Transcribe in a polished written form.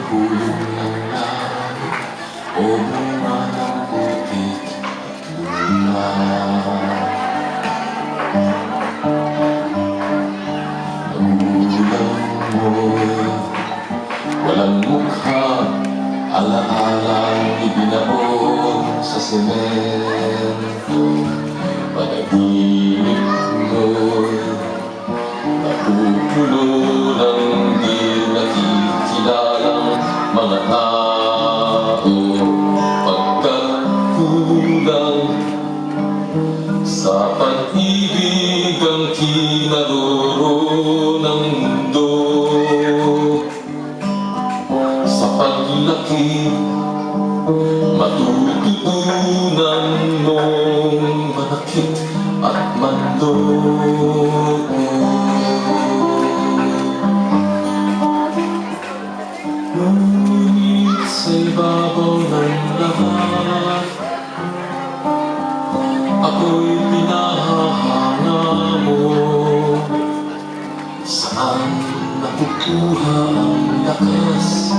hulog ng langit o bunga ng putik luma. Magulang mo'y walang mukha, alaalang ibinaon sa semento. Panaginip mo'y napupulo ng di nakikilalang mga tao. Pagkat kulang sa pag-ibig ang kinaroro ng mundo. Sa paglaki, matututunan mong manakit at manloko. Ngunit sa ibabaw ng lahat, ako'y pinahahanga mo. Saan nakukuha ang lakas